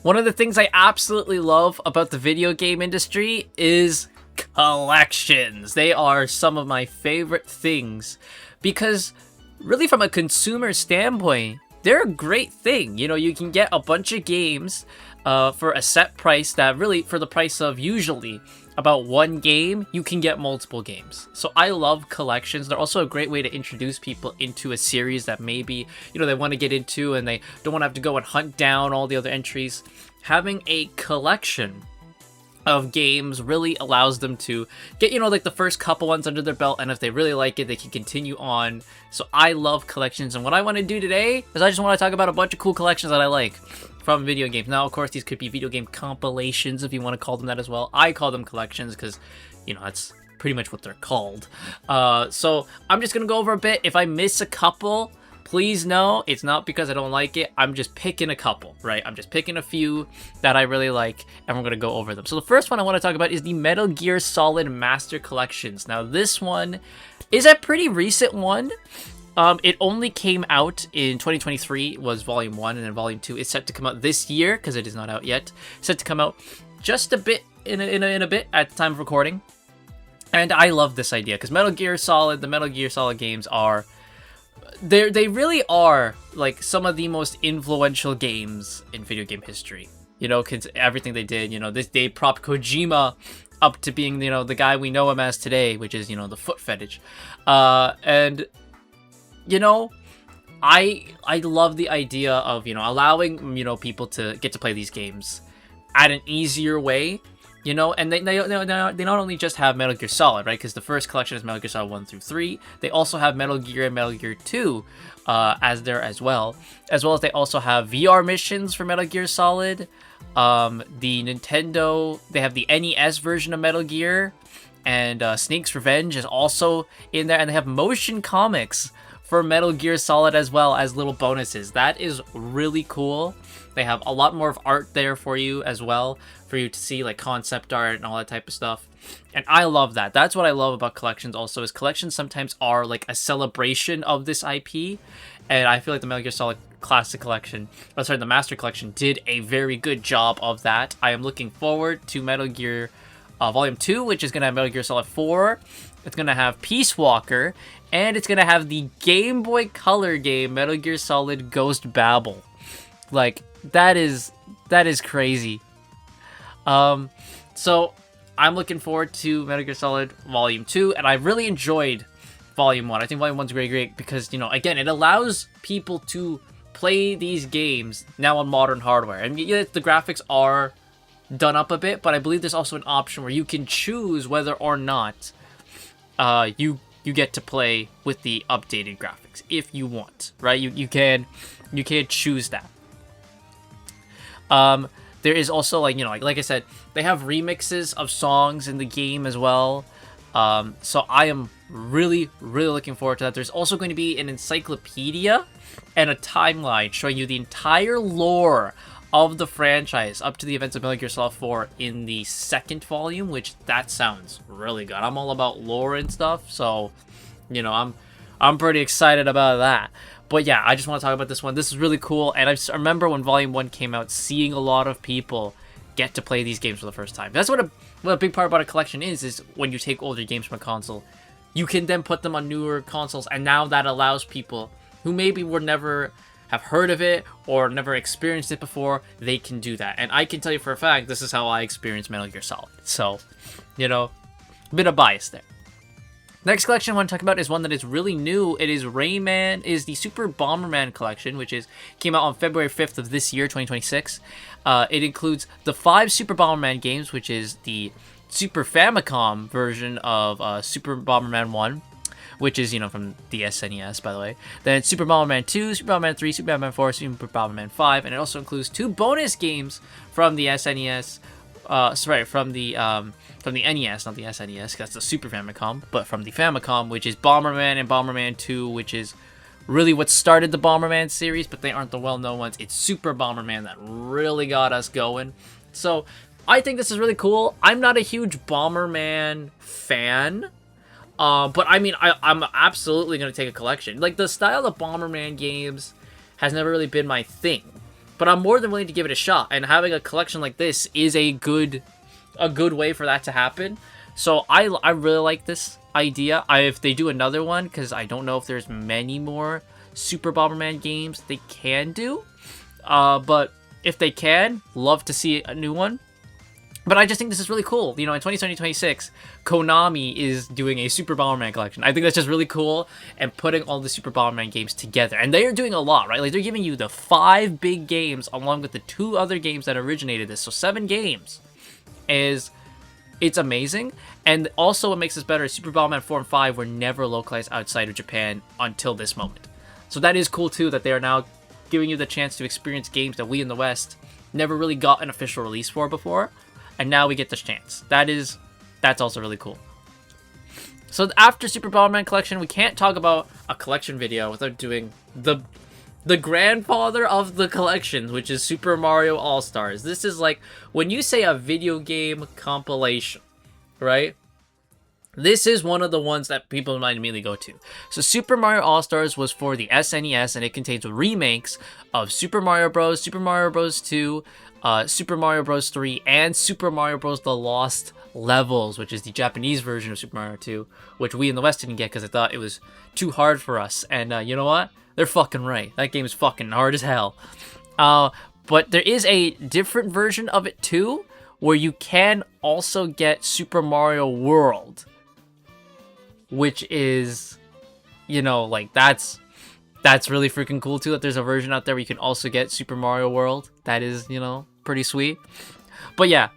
One of the things I absolutely love about the video game industry is collections. They are some of my favorite things because really from a consumer standpoint, they're a great thing. You know, you can get a bunch of games for a set price that really, for the price of usually about one game, you can get multiple games. So I love collections. They're also a great way to introduce people into a series that maybe, you know, they want to get into and they don't want to have to go and hunt down all the other entries. Having a collection of games really allows them to get, you know, like the first couple ones under their belt, and if they really like it, they can continue on. So I love collections, and what I want to do today is I just want to talk about a bunch of cool collections that I like from video games. Now, of course, these could be video game compilations if you want to call them that as well. I call them collections because, you know, that's pretty much what they're called. So I'm just gonna go over a bit. If I miss a couple, please know it's not because I don't like it. I'm just picking a couple, right? I'm just picking a few that I really like, and we're going to go over them. So the first one I want to talk about is the Metal Gear Solid Master Collections. Now, this one is a pretty recent one. It only came out in 2023, was Volume 1, and then Volume 2 is set to come out this year, because it is not out yet. Set to come out just a bit, in a bit, at the time of recording. And I love this idea, because the Metal Gear Solid games are... They really are like some of the most influential games in video game history. You know, cause everything they did, you know, they propped Kojima up to being, you know, the guy we know him as today, which is, you know, the foot fetish. And you know, I love the idea of, you know, allowing, you know, people to get to play these games at an easier way. You know, and they not only just have Metal Gear Solid, right? Because the first collection is Metal Gear Solid 1 through 3. They also have Metal Gear and Metal Gear 2 as there as well. As well as they also have VR missions for Metal Gear Solid. The Nintendo, they have the NES version of Metal Gear. And Snake's Revenge is also in there. And they have motion comics for Metal Gear Solid as well as little bonuses. That is really cool. They have a lot more of art there for you as well, for you to see, like concept art and all that type of stuff. And I love that. That's what I love about collections also, is collections sometimes are like a celebration of this IP. And I feel like the Metal Gear Solid Classic Collection, the Master Collection, did a very good job of that. I am looking forward to Metal Gear Volume 2, which is going to have Metal Gear Solid 4. It's going to have Peace Walker. And it's going to have the Game Boy Color game, Metal Gear Solid Ghost Babel. Like, that is crazy. So I'm looking forward to Metal Gear Solid Volume 2, and I really enjoyed Volume 1. I think Volume 1's great because, you know, again, it allows people to play these games now on modern hardware. And yeah, the graphics are done up a bit, but I believe there's also an option where you can choose whether or not you get to play with the updated graphics if you want, right? You can choose that. There is also, like, you know, like I said, they have remixes of songs in the game as well. So I am really looking forward to that. There's also going to be an encyclopedia and a timeline showing you the entire lore of the franchise up to the events of Metal Gear Solid 4 in the second volume, which that sounds really good. I'm all about lore and stuff, so, you know, I'm pretty excited about that. But yeah, I just want to talk about this one. This is really cool, and I remember when Volume 1 came out, seeing a lot of people get to play these games for the first time. That's what a big part about a collection is when you take older games from a console, you can then put them on newer consoles, and now that allows people who maybe were never have heard of it or never experienced it before, they can do that. And I can tell you for a fact, this is how I experienced Metal Gear Solid. So, you know, a bit of bias there. Next collection I want to talk about is one that is really new. It is the Super Bomberman collection, which came out on February 5th of this year, 2026. It includes the 5 Super Bomberman games, which is the Super Famicom version of Super Bomberman 1, which is, you know, from the SNES, by the way. Then Super Bomberman 2, Super Bomberman 3, Super Bomberman 4, Super Bomberman 5, and it also includes 2 bonus games from the SNES. From the NES, not the SNES, that's the Super Famicom, but from the Famicom, which is Bomberman and Bomberman 2, which is really what started the Bomberman series, but they aren't the well-known ones. It's Super Bomberman that really got us going. So I think this is really cool. I'm not a huge Bomberman fan, but I mean, I'm absolutely going to take a collection. Like, the style of Bomberman games has never really been my thing. but I'm more than willing to give it a shot. And having a collection like this is a good way for that to happen. So I really like this idea. If they do another one, because I don't know if there's many more Super Bomberman games they can do. But if they can, love to see a new one. But I just think this is really cool. You know, in 2026, Konami is doing a Super Bomberman collection. I think that's just really cool, and putting all the Super Bomberman games together. And they are doing a lot, right? Like, they're giving you the 5 big games along with the 2 other games that originated this. So 7 games. It's amazing. And also what makes this better is Super Bomberman 4 and 5 were never localized outside of Japan until this moment. So that is cool too, that they are now giving you the chance to experience games that we in the West never really got an official release for before. And now we get this chance. That's also really cool. So after Super Bomberman Collection, we can't talk about a collection video without doing the grandfather of the collections, which is Super Mario All-Stars. This is like, when you say a video game compilation, right? This is one of the ones that people might immediately go to. So Super Mario All-Stars was for the SNES, and it contains remakes of Super Mario Bros., Super Mario Bros. 2, Super Mario Bros. 3, and Super Mario Bros. The Lost Levels, which is the Japanese version of Super Mario 2, which we in the West didn't get because I thought it was too hard for us. And you know what? They're fucking right. That game is fucking hard as hell. But there is a different version of it too, where you can also get Super Mario World, which is, you know, like, that's really freaking cool too, that there's a version out there where you can also get Super Mario World. That is, you know, pretty sweet. But yeah,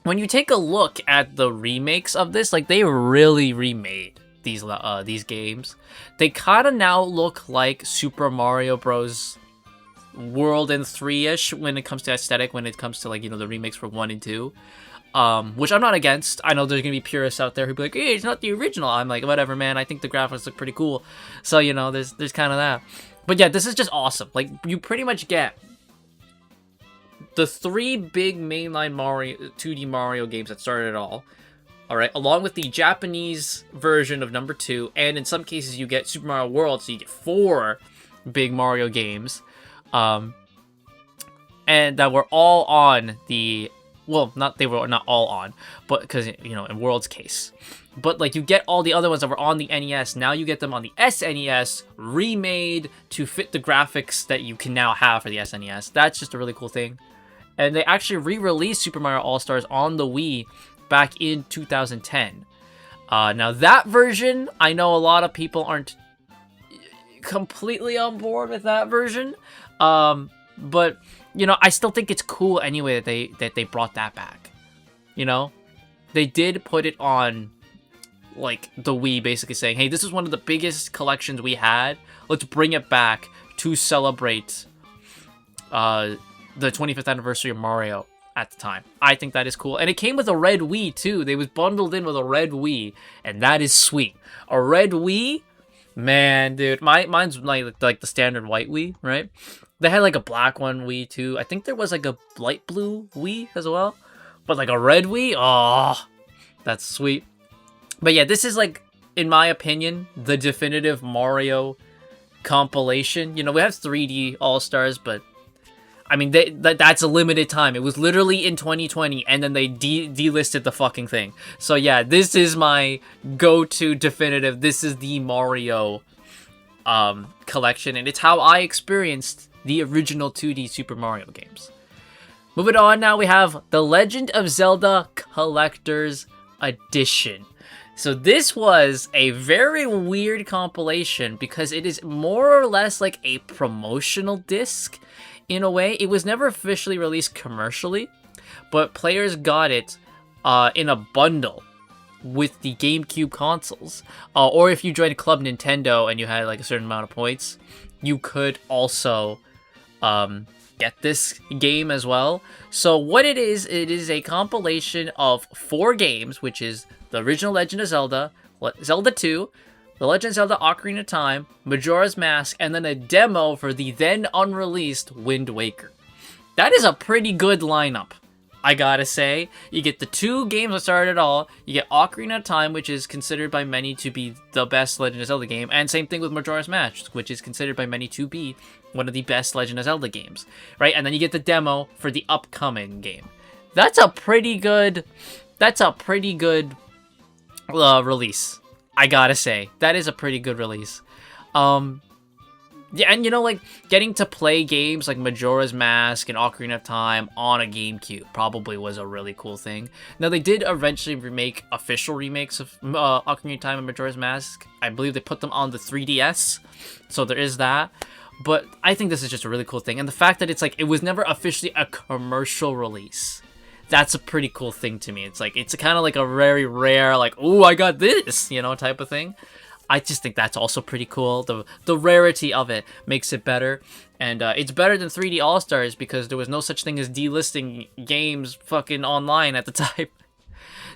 when you take a look at the remakes of this, like, they really remade these games. They kind of now look like Super Mario Bros. World and 3-ish when it comes to aesthetic, when it comes to, like, you know, the remakes for 1 and 2. Which I'm not against. I know there's gonna be purists out there who be like, hey, it's not the original. I'm like, whatever, man. I think the graphics look pretty cool. So, you know, there's kind of that. But yeah, this is just awesome. Like, you pretty much get the 3 big mainline Mario 2D Mario games that started it all. Alright, along with the Japanese version of number 2, and in some cases you get Super Mario World, so you get 4 big Mario games. And that were all on the... Well, they were not all on, but because, you know, in World's case. But, like, you get all the other ones that were on the NES. Now you get them on the SNES, remade to fit the graphics that you can now have for the SNES. That's just a really cool thing. And they actually re-released Super Mario All-Stars on the Wii back in 2010. Now, that version, I know a lot of people aren't completely on board with that version. But... you know, I still think it's cool anyway that they brought that back. You know? They did put it on, like, the Wii, basically saying, hey, this is one of the biggest collections we had. Let's bring it back to celebrate the 25th anniversary of Mario at the time. I think that is cool. And it came with a red Wii, too. They was bundled in with a red Wii, and that is sweet. A red Wii? Man, dude. Mine's like the standard white Wii, right? They had, like, a black one Wii, too. I think there was, like, a light blue Wii as well. But, like, a red Wii? Oh, that's sweet. But, yeah, this is, like, in my opinion, the definitive Mario compilation. You know, we have 3D All-Stars, but, I mean, that's a limited time. It was literally in 2020, and then they delisted the fucking thing. So, yeah, this is my go-to definitive. This is the Mario collection, and it's how I experienced the original 2D Super Mario games. Moving on, now we have The Legend of Zelda Collector's Edition. So this was a very weird compilation because it is more or less like a promotional disc in a way. It was never officially released commercially, but players got it in a bundle with the GameCube consoles. Or if you joined Club Nintendo and you had like a certain amount of points, you could also get this game as well. So what it is a compilation of 4 games, which is the original Legend of Zelda, Zelda 2, The Legend of Zelda Ocarina of Time, Majora's Mask, and then a demo for the then unreleased Wind Waker. That is a pretty good lineup. I gotta say. You get the 2 games that started it all. You get Ocarina of Time, which is considered by many to be the best Legend of Zelda game. And same thing with Majora's Mask, which is considered by many to be one of the best Legend of Zelda games. Right? And then you get the demo for the upcoming game. That's a pretty good release. I gotta say. That is a pretty good release. Yeah, and like, getting to play games like Majora's Mask and Ocarina of Time on a GameCube probably was a really cool thing. Now, they did eventually remake official remakes of Ocarina of Time and Majora's Mask. I believe they put them on the 3DS, so there is that. But I think this is just a really cool thing. And the fact that it's like, it was never officially a commercial release. That's a pretty cool thing to me. It's like, it's kind of like a very rare, like, ooh, I got this, type of thing. I just think that's also pretty cool. The rarity of it makes it better. And it's better than 3D All-Stars because there was no such thing as delisting games fucking online at the time.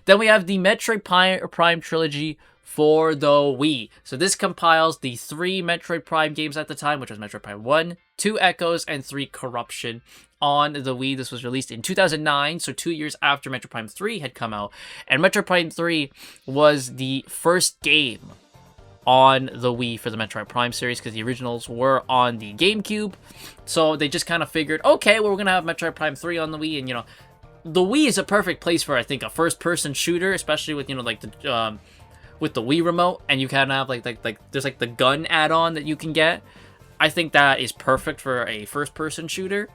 Then we have the Metroid Prime trilogy for the Wii. So this compiles the 3 Metroid Prime games at the time, which was Metroid Prime 1, 2 Echoes, and 3 Corruption on the Wii. This was released in 2009, so 2 years after Metroid Prime 3 had come out. And Metroid Prime 3 was the first game on the Wii for the Metroid Prime series, because the originals were on the GameCube. So they just kind of figured, okay, well, we're going to have Metroid Prime 3 on the Wii, and, the Wii is a perfect place for, I think, a first-person shooter, especially with, like, with the Wii remote, and you kind of have, like, there's, like, the gun add-on that you can get. I think that is perfect for a first-person shooter,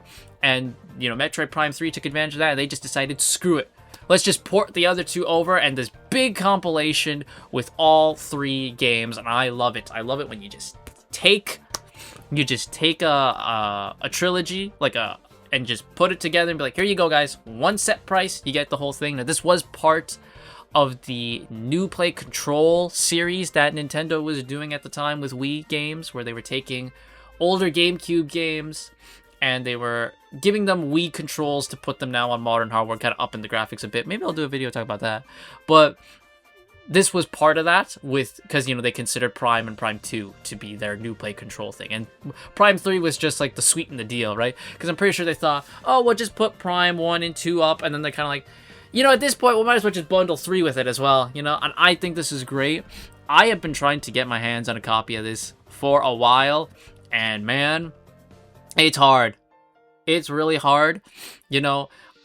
and, Metroid Prime 3 took advantage of that, and they just decided, screw it. Let's just port the other 2 over, and this big compilation with all 3 games, and I love it. I love it when you just take a trilogy, and just put it together and be like, here you go, guys. One set price, you get the whole thing. Now, this was part of the New Play Control series that Nintendo was doing at the time with Wii games, where they were taking older GameCube games and they were giving them Wii controls to put them now on modern hardware, kind of upping the graphics a bit. Maybe I'll do a video talk about that. But this was part of that, because, they considered Prime and Prime 2 to be their New Play Control thing. And Prime 3 was just, like, the sweeten the deal, right? Because I'm pretty sure they thought, oh, we'll just put Prime 1 and 2 up, and then they're kind of like, at this point, we might as well just bundle 3 with it as well, And I think this is great. I have been trying to get my hands on a copy of this for a while, and man, it's hard. It's really hard.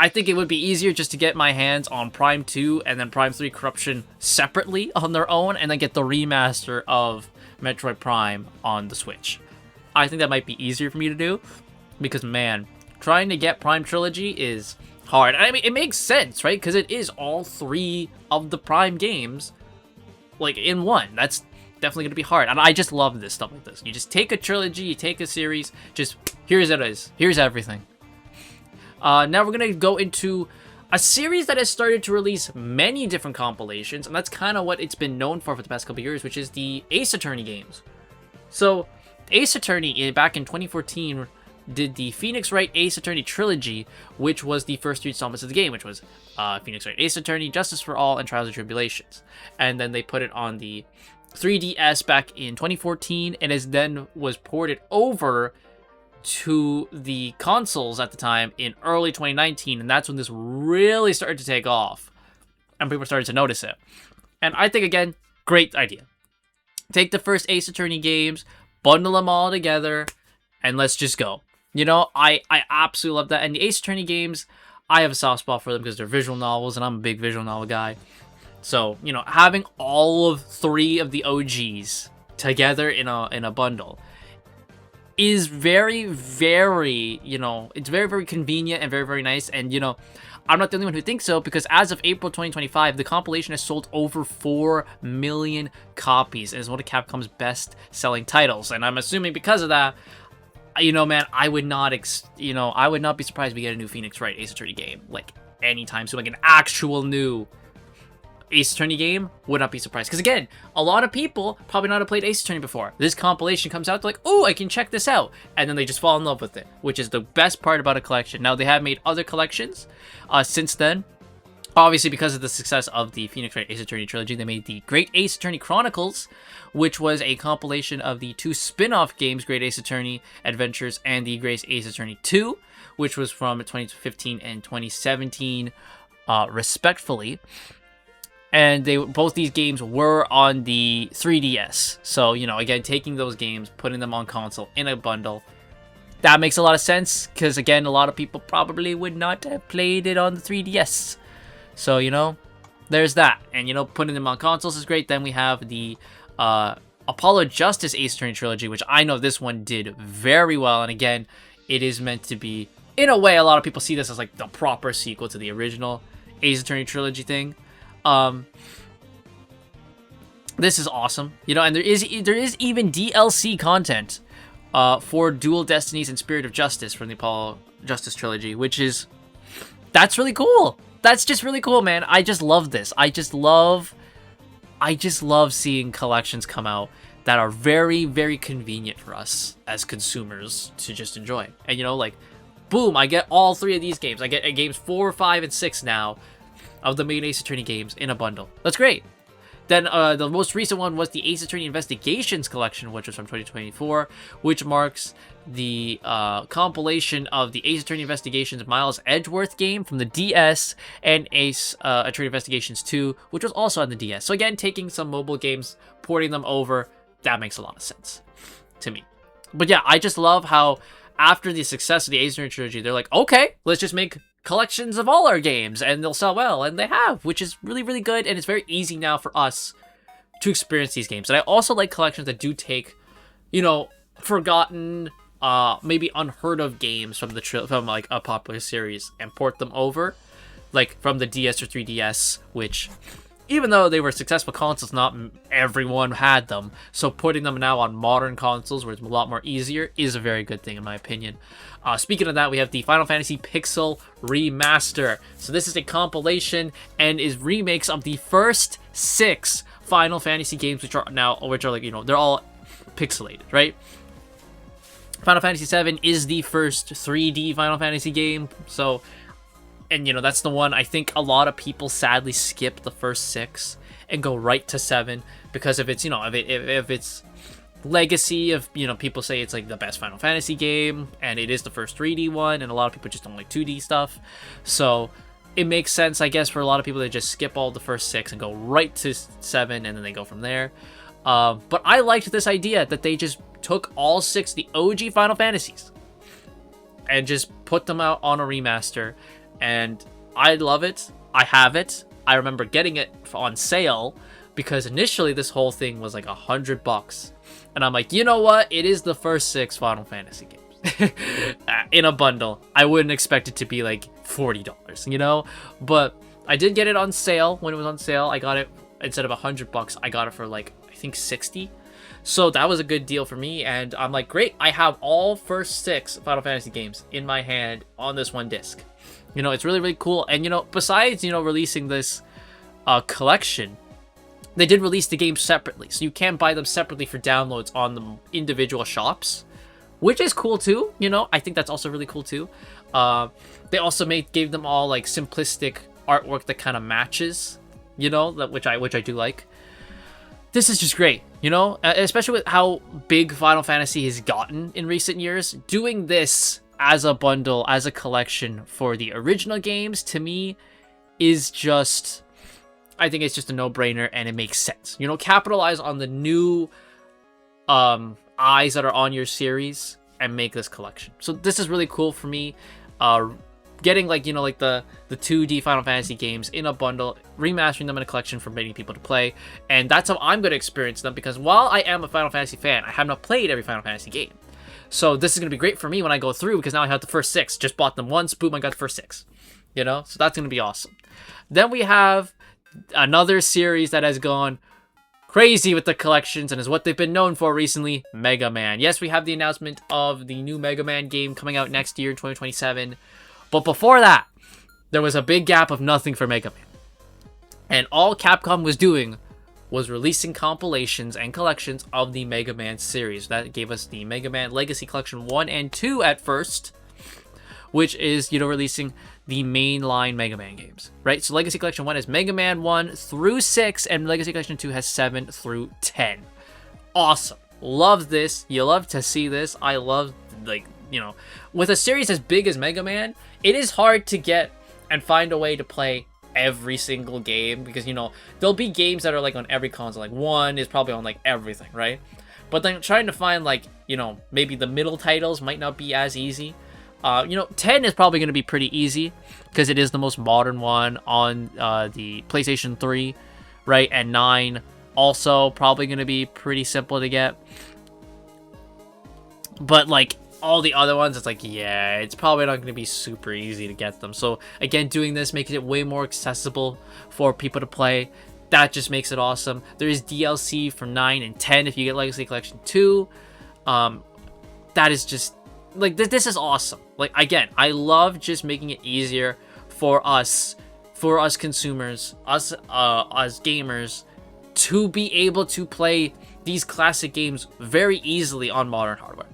I think it would be easier just to get my hands on Prime 2 and then Prime 3 Corruption separately on their own, and then get the remaster of Metroid Prime on the Switch. I think that might be easier for me to do, because, man, trying to get Prime Trilogy is hard. I mean, it makes sense, right? Because it is all 3 of the Prime games, like, in one. That's definitely going to be hard. And I just love this stuff like this. You just take a trilogy, you take a series, just, here's it is. Here's everything. Now we're going to go into a series that has started to release many different compilations, and that's kind of what it's been known for the past couple years, which is the Ace Attorney games. So, Ace Attorney, back in 2014, did the Phoenix Wright Ace Attorney trilogy, which was the first 3 installments of the game, which was Phoenix Wright Ace Attorney, Justice for All, and Trials and Tribulations. And then they put it on the 3DS back in 2014, and then was ported over to the consoles at the time in early 2019, and that's when this really started to take off, and people started to notice it. And I think, again, great idea. Take the first Ace Attorney games, bundle them all together, and let's just go. I absolutely love that. And the Ace Attorney games, I have a soft spot for them because they're visual novels, and I'm a big visual novel guy. So, having all of 3 of the OGs together in a bundle is very, very, it's very, very convenient and very, very nice. And, I'm not the only one who thinks so, because as of April 2025, the compilation has sold over 4 million copies and is one of Capcom's best-selling titles. And I'm assuming because of that, man, I would not be surprised if we get a new Phoenix Wright Ace Attorney game, like, anytime soon, like an actual new Ace Attorney game. Would not be surprised, because again, a lot of people probably not have played Ace Attorney before. This compilation comes out, they're like, oh, I can check this out, and then they just fall in love with it, which is the best part about a collection. Now, they have made other collections since then. Obviously, because of the success of the Phoenix Wright Ace Attorney trilogy, they made the Great Ace Attorney Chronicles, which was a compilation of the 2 spin-off games, Great Ace Attorney Adventures and the Great Ace Attorney 2, which was from 2015 and 2017, respectfully. And both these games were on the 3DS. So, you know, again, taking those games, putting them on console in a bundle, that makes a lot of sense. Because, again, a lot of people probably would not have played it on the 3DS. So, you know, there's that. And, you know, putting them on consoles is great. Then we have the Apollo Justice Ace Attorney trilogy, which I know this one did very well. And, again, it is meant to be, in a way, a lot of people see this as, like, the proper sequel to the original Ace Attorney trilogy thing. This is awesome, you know, and there is even DLC content for Dual Destinies and Spirit of Justice from the Apollo Justice trilogy, that's really cool. That's just really cool, man. I just love this. I just love seeing collections come out that are very, very convenient for us as consumers to just enjoy. And, you know, like, boom, I get all 3 of these games. I get games 4, 5, and 6 now of the main Ace Attorney games in a bundle. That's great. Then the most recent one was the Ace Attorney Investigations collection, which was from 2024, which marks the compilation of the Ace Attorney Investigations Miles Edgeworth game from the DS and Ace Attorney Investigations 2, which was also on the DS. So again, taking some mobile games, porting them over, that makes a lot of sense to me. But yeah, I just love how after the success of the Ace Attorney trilogy, they're like, okay, let's just make collections of all our games and they'll sell well, and they have, which is really, really good. And it's very easy now for us to experience these games. And I also like collections that do take, you know, forgotten, maybe unheard of games from from like a popular series and port them over, like from the DS or 3DS, which, even though they were successful consoles, not everyone had them. So putting them now on modern consoles where it's a lot more easier is a very good thing in my opinion. Speaking of that, we have the Final Fantasy Pixel Remaster. So this is a compilation and is remakes of the first 6 Final Fantasy games, which are like, you know, they're all pixelated, right? Final Fantasy VII is the first 3D Final Fantasy game. So, and you know, that's the one I think a lot of people sadly skip the first 6 and go right to 7 because if it's, you know, if it's legacy of, you know, people say it's like the best Final Fantasy game and it is the first 3D one, and a lot of people just don't like 2D stuff. So it makes sense, I guess, for a lot of people to just skip all the first 6 and go right to 7 and then they go from there. But I liked this idea that they just took all 6, the OG Final Fantasies, and just put them out on a remaster. And I love it. I have it. I remember getting it on sale because initially this whole thing was like $100. And I'm like, you know what? It is the first 6 Final Fantasy games in a bundle. I wouldn't expect it to be like $40, you know? But I did get it on sale. When it was on sale, I got it, instead of $100, I got it for like, I think 60. So that was a good deal for me. And I'm like, great. I have all first 6 Final Fantasy games in my hand on this one disc. You know, it's really, really cool. And, you know, besides, you know, releasing this collection, they did release the games separately. So you can buy them separately for downloads on the individual shops, which is cool too. You know, I think that's also really cool too. They also gave them all like simplistic artwork that kind of matches, you know, which I do like. This is just great, you know, especially with how big Final Fantasy has gotten in recent years. Doing this as a bundle, as a collection for the original games, to me, is just, I think it's just a no-brainer, and it makes sense. You know, capitalize on the new eyes that are on your series and make this collection. So this is really cool for me. Getting, like, you know, like the 2D Final Fantasy games in a bundle, remastering them in a collection for many people to play, and that's how I'm going to experience them, because while I am a Final Fantasy fan, I have not played every Final Fantasy game. So this is going to be great for me when I go through, because now I have the first 6. Just bought them once, boom, I got the first 6. You know? So that's going to be awesome. Then we have another series that has gone crazy with the collections and is what they've been known for recently, Mega Man. Yes, we have the announcement of the new Mega Man game coming out next year in 2027. But before that, there was a big gap of nothing for Mega Man. And all Capcom was doing was releasing compilations and collections of the Mega Man series. That gave us the Mega Man Legacy Collection 1 and 2 at first, which is, you know, releasing the mainline Mega Man games, right? So Legacy Collection 1 is Mega Man 1 through 6, and Legacy Collection 2 has 7 through 10. Awesome. Love this. You love to see this. I love, like, with a series as big as Mega Man, it is hard to get and find a way to play every single game, because there'll be games that are like on every console. Like 1 is probably on like everything, right? But then trying to find like maybe the middle titles might not be as easy. 10 is probably going to be pretty easy because it is the most modern one on the PlayStation 3, right? And 9 also probably going to be pretty simple to get. But like all the other ones, it's like, yeah, it's probably not going to be super easy to get them. So again, doing this makes it way more accessible for people to play. That just makes it awesome. There is DLC for 9 and 10 if you get Legacy Collection 2. That is just like, this is awesome. Like, again, I love just making it easier for us consumers, us gamers, to be able to play these classic games very easily on modern hardware.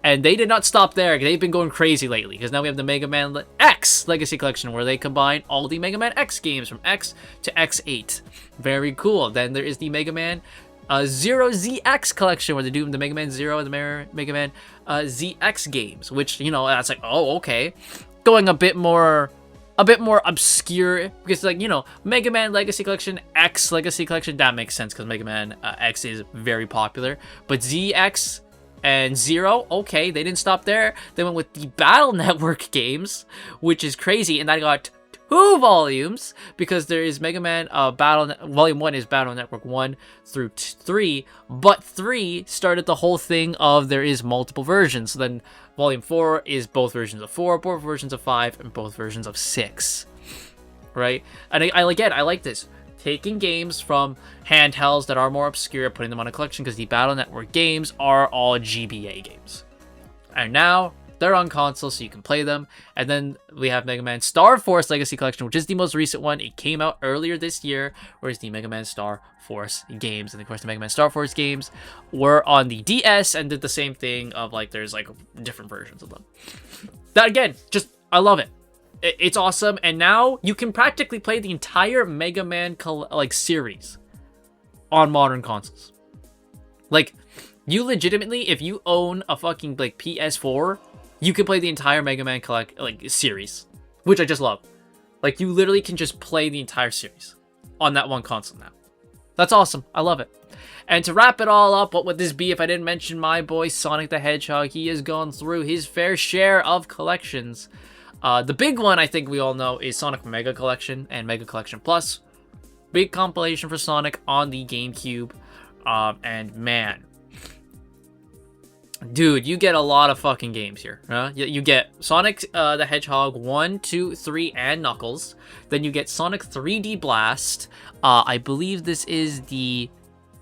And they did not stop there. They've been going crazy lately, because now we have the Mega Man X Legacy Collection, where they combine all the Mega Man X games from X to X8. Very cool. Then there is the Mega Man Zero ZX Collection, where they do the Mega Man Zero and the Mega Man ZX games, which, that's like, oh, okay. Going a bit more obscure, because like, Mega Man Legacy Collection, X Legacy Collection, that makes sense because Mega Man X is very popular. But ZX and Zero, okay, they didn't stop there. They went with the Battle Network games, which is crazy, and that got 2 volumes, because there is Mega Man Volume 1 is Battle Network 1 through 3, but 3 started the whole thing of there is multiple versions. So then Volume 4 is both versions of 4, both versions of 5, and both versions of 6, right? And I like this. Taking games from handhelds that are more obscure, putting them on a collection, because the Battle Network games are all GBA games. And now they're on console, so you can play them. And then we have Mega Man Star Force Legacy Collection, which is the most recent one. It came out earlier this year, whereas the Mega Man Star Force games, and of course the Mega Man Star Force games, were on the DS and did the same thing of like, there's like different versions of them. That again, I love it. It's awesome, and now you can practically play the entire Mega Man series on modern consoles. Like, you legitimately, if you own a fucking like PS4, you can play the entire Mega Man series, which I just love. Like, you literally can just play the entire series on that one console now. That's awesome. I love it. And to wrap it all up, what would this be if I didn't mention my boy Sonic the Hedgehog? He has gone through his fair share of collections. The big one I think we all know is Sonic Mega Collection and Mega Collection Plus. Big compilation for Sonic on the GameCube. And man, dude, you get a lot of fucking games here. You get Sonic the Hedgehog 1, 2, 3, and Knuckles. Then you get Sonic 3D Blast. I believe this is the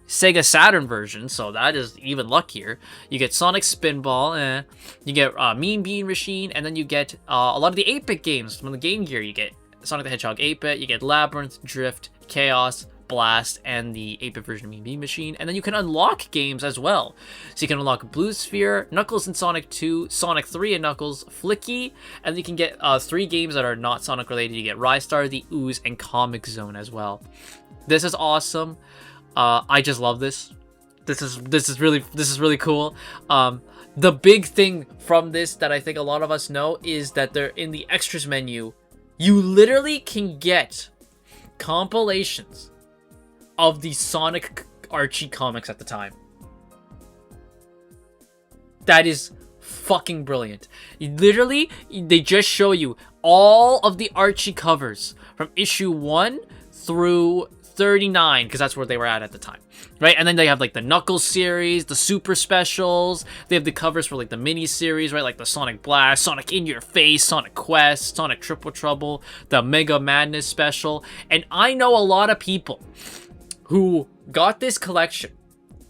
Sega Saturn version, so that is even luckier. You get Sonic Spinball, you get Mean Bean Machine, and then you get a lot of the 8-bit games from the Game Gear. You get Sonic the Hedgehog 8-bit, you get Labyrinth, Drift, Chaos, Blast, and the 8-bit version of Mean Bean Machine. And then you can unlock games as well. So you can unlock Blue Sphere, Knuckles and Sonic 2, Sonic 3 and Knuckles, Flicky, and you can get 3 games that are not Sonic related. You get Rise Star, The Ooze, and Comic Zone as well. This is awesome. I just love this. This is really cool. The big thing from this that I think a lot of us know is that they're in the extras menu. You literally can get compilations of the Sonic Archie comics at the time. That is fucking brilliant. Literally, they just show you all of the Archie covers from issue 1 through 39, because that's where they were at the time, right? And then they have like the Knuckles series, the Super Specials. They have the covers for like the mini series, right? Like the Sonic Blast, Sonic In Your Face, Sonic Quest, Sonic Triple Trouble, the Mega Madness special. And I know a lot of people who got this collection,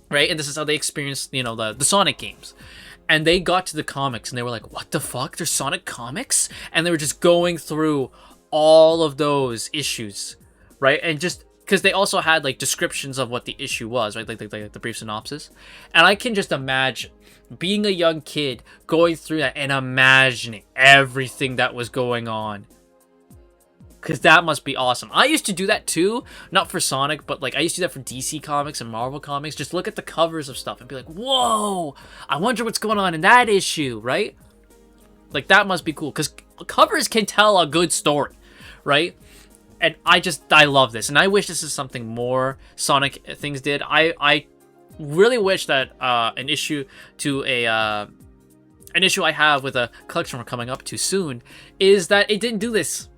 right? And this is how they experienced, the Sonic games. And they got to the comics and they were like, what the fuck? There's Sonic comics? And they were just going through all of those issues, right? And just because they also had like descriptions of what the issue was, right? Like the brief synopsis. And I can just imagine being a young kid going through that and imagining everything that was going on. Because that must be awesome. I used to do that too. Not for Sonic, but like I used to do that for DC Comics and Marvel Comics. Just look at the covers of stuff and be like, whoa, I wonder what's going on in that issue, right? Like, that must be cool, because covers can tell a good story, right? And I love this, and I wish this is something more Sonic things did. I really wish that an issue I have with a collection we're coming up to soon is that it didn't do this.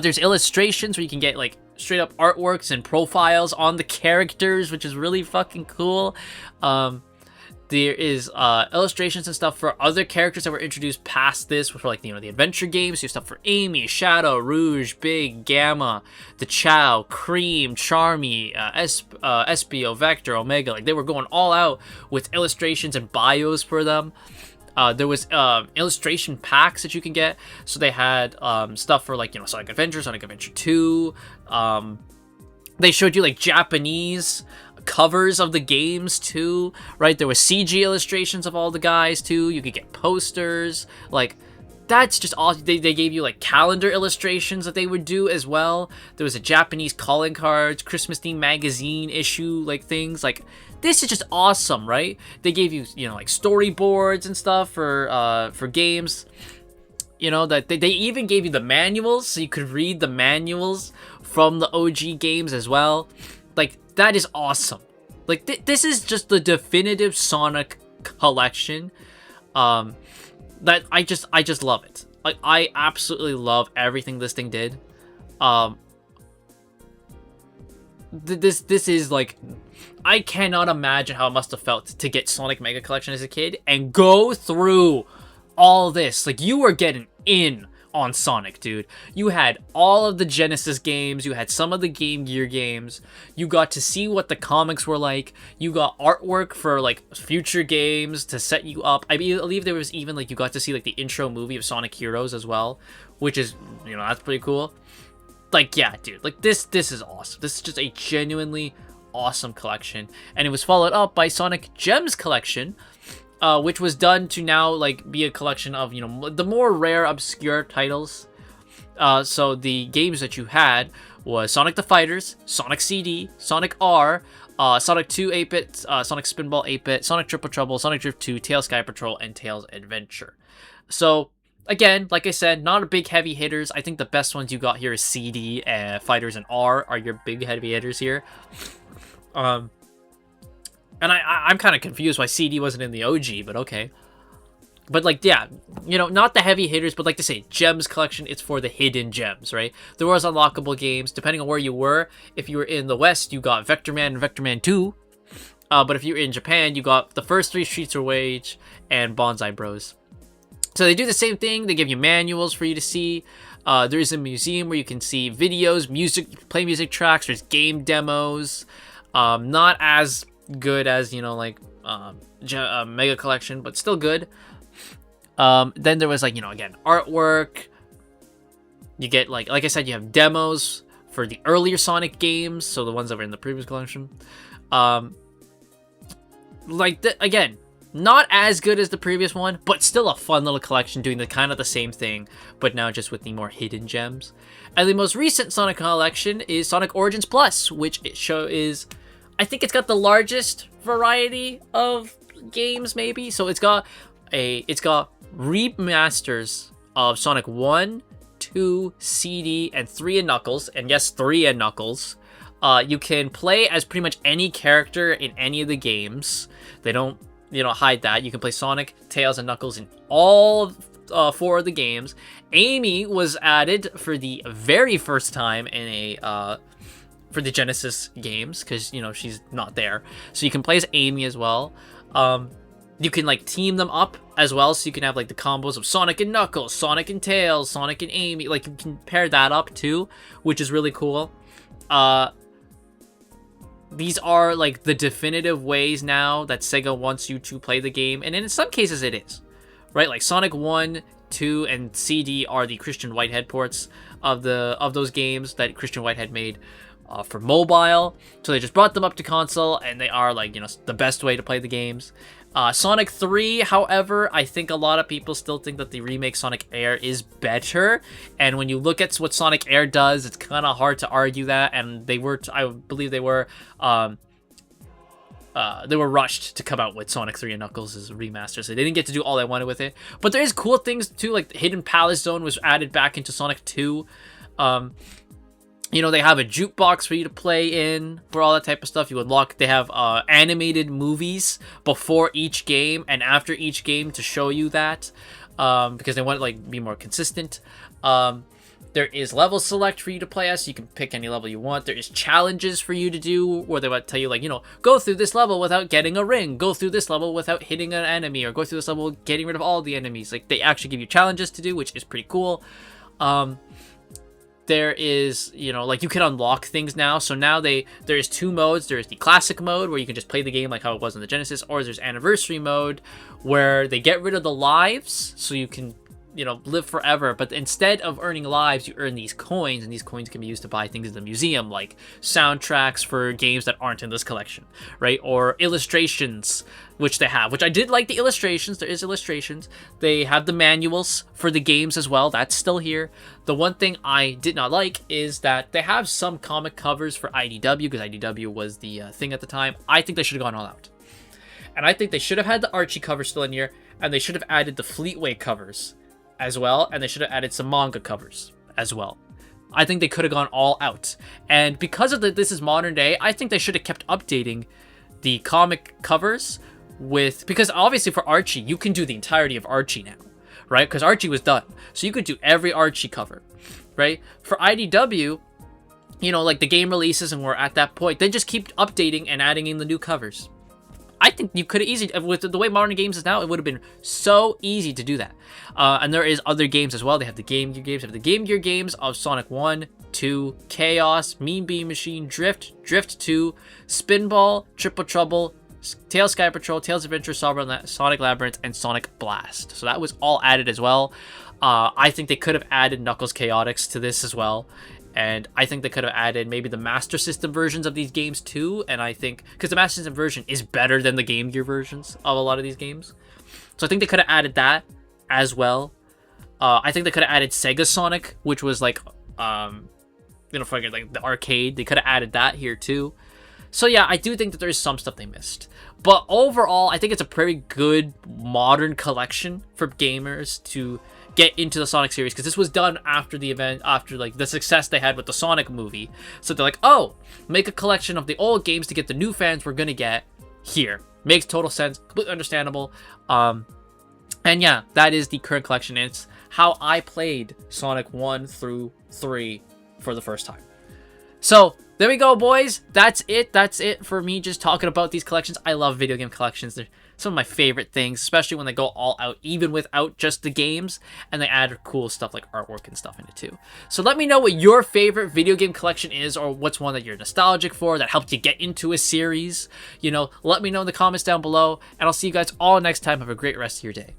There's illustrations where you can get like straight up artworks and profiles on the characters, which is really fucking cool. There is illustrations and stuff for other characters that were introduced past this, which were like, you know, the adventure games. You have stuff for Amy, Shadow, Rouge, Big, Gamma, the Chow, Cream, Charmy, Espio, Vector, Omega. Like, they were going all out with illustrations and bios for them. There was illustration packs that you can get. So they had stuff for, like, you know, Sonic Adventure, Sonic Adventure 2. They showed you like Japanese covers of the games too, right? There was CG illustrations of all the guys too. You could get posters. Like, that's just awesome. They gave you like calendar illustrations that they would do as well. There was a Japanese calling cards, Christmas themed magazine issue, like things. Like, this is just awesome, right? They gave you, you know, like storyboards and stuff for games. You know, that they even gave you the manuals, so you could read the manuals from the OG games as well. Like, that is awesome. Like, this is just the definitive Sonic collection. That I just love it. Like, I absolutely love everything this thing did. This is like, I cannot imagine how it must have felt to get Sonic Mega Collection as a kid and go through all this. Like, you were getting in on Sonic, dude. You had all of the Genesis games, you had some of the Game Gear games, you got to see what the comics were like, you got artwork for like future games to set you up. I believe there was even like, you got to see like the intro movie of Sonic Heroes as well, which is, you know, that's pretty cool. Like, yeah, dude, like this is awesome. This is just a genuinely awesome collection, and it was followed up by Sonic Gems Collection, which was done to now like be a collection of, you know, the more rare, obscure titles. So the games that you had was Sonic the Fighters, Sonic CD, Sonic R, Sonic 2 8-bit, Sonic Spinball 8-bit, Sonic Triple Trouble, Sonic Drift 2, Tails Sky Patrol, and Tails Adventure. So again, like I said, not a big heavy hitters. I think the best ones you got here is CD, Fighters, and R are your big heavy hitters here. And I'm kind of confused why CD wasn't in the OG, but okay. But like, yeah, you know, not the heavy hitters, but like to say, Gems Collection, it's for the hidden gems, right? There was unlockable games, depending on where you were. If you were in the West, you got Vector Man and Vector Man 2. But if you were in Japan, you got the first 3 Streets of Rage and Bonsai Bros. So they do the same thing. They give you manuals for you to see. There is a museum where you can see videos, music, play music tracks. There's game demos. Not as good as, you know, like Mega Collection, but still good. Then there was like, you know, again, artwork. You get like I said, you have demos for the earlier Sonic games, so the ones that were in the previous collection. Again, not as good as the previous one, but still a fun little collection doing the kind of the same thing, but now just with the more hidden gems. And the most recent Sonic collection is Sonic Origins Plus, which is, I think it's got the largest variety of games, maybe. So it's got remasters of Sonic 1, 2, CD, and 3 and Knuckles. And yes, 3 and Knuckles. You can play as pretty much any character in any of the games. They don't, you know, hide that. You can play Sonic, Tails, and Knuckles in all 4 of the games. Amy was added for the very first time in for the Genesis games, because, you know, she's not there. So you can play as Amy as well. You can, like, team them up as well, so you can have, like, the combos of Sonic and Knuckles, Sonic and Tails, Sonic and Amy. Like, you can pair that up, too, which is really cool. These are, like, the definitive ways now that Sega wants you to play the game, and in some cases it is, right? Like, Sonic 1, 2, and CD are the Christian Whitehead ports of those games that Christian Whitehead made for mobile. So they just brought them up to console, and they are, like, you know, the best way to play the games. Sonic 3, however, I think a lot of people still think that the remake Sonic Air is better. And when you look at what Sonic Air does, it's kind of hard to argue that. And I believe they were they were rushed to come out with Sonic 3 and Knuckles as a remaster, so they didn't get to do all they wanted with it. But there is cool things too, like the Hidden Palace Zone was added back into Sonic 2. You know, they have a jukebox for you to play in for all that type of stuff. You unlock, they have animated movies before each game and after each game to show you that, because they want to like be more consistent. There is level select for you to play as, so you can pick any level you want. There is challenges for you to do where they might tell you, like, you know, go through this level without getting a ring, go through this level without hitting an enemy, or go through this level getting rid of all the enemies. Like, they actually give you challenges to do, which is pretty cool. There is, you know, like, you can unlock things now. So now there is 2 modes. There's the classic mode where you can just play the game like how it was in the Genesis, or there's anniversary mode where they get rid of the lives so you can, you know, live forever. But instead of earning lives, you earn these coins, and these coins can be used to buy things in the museum, like soundtracks for games that aren't in this collection, right? Or illustrations, which they have, which I did like the illustrations. There is illustrations. They have the manuals for the games as well. That's still here. The one thing I did not like is that they have some comic covers for IDW, because IDW was the thing at the time. I think they should have gone all out. And I think they should have had the Archie cover still in here, and they should have added the Fleetway covers as well, and they should have added some manga covers as well. I think they could have gone all out. And because of this is modern day, I think they should have kept updating the comic covers with, because obviously for Archie, you can do the entirety of Archie now, right? Because Archie was done. So you could do every Archie cover, right? For IDW, you know, like the game releases and we're at that point, they just keep updating and adding in the new covers. I think you could have easily, with the way modern games is now, it would have been so easy to do that. And there is other games as well. They have the Game Gear games. They have the Game Gear games of Sonic 1, 2, Chaos, Mean Bean Machine, Drift, Drift 2, Spinball, Triple Trouble, Tails Sky Patrol, Tails Adventure, Sonic Labyrinth, and Sonic Blast. So that was all added as well. I think they could have added Knuckles Chaotix to this as well. And I think they could have added maybe the Master System versions of these games too. And I think, because the Master System version is better than the Game Gear versions of a lot of these games. So I think they could have added that as well. I think they could have added Sega Sonic, which was like, you know, for like the arcade. They could have added that here too. So yeah, I do think that there's some stuff they missed. But overall, I think it's a pretty good modern collection for gamers to get into the Sonic series, because this was done after the event, after like the success they had with the Sonic movie. So they're like, oh, make a collection of the old games to get the new fans we're gonna get here. Makes total sense, completely understandable. And yeah, that is the current collection. It's how I played Sonic 1 through 3 for the first time. So there we go, boys. That's it. That's it for me just talking about these collections. I love video game collections. They're some of my favorite things, especially when they go all out, even without just the games, and they add cool stuff like artwork and stuff in it too. So let me know what your favorite video game collection is, or what's one that you're nostalgic for, that helped you get into a series. You know, let me know in the comments down below, and I'll see you guys all next time. Have a great rest of your day.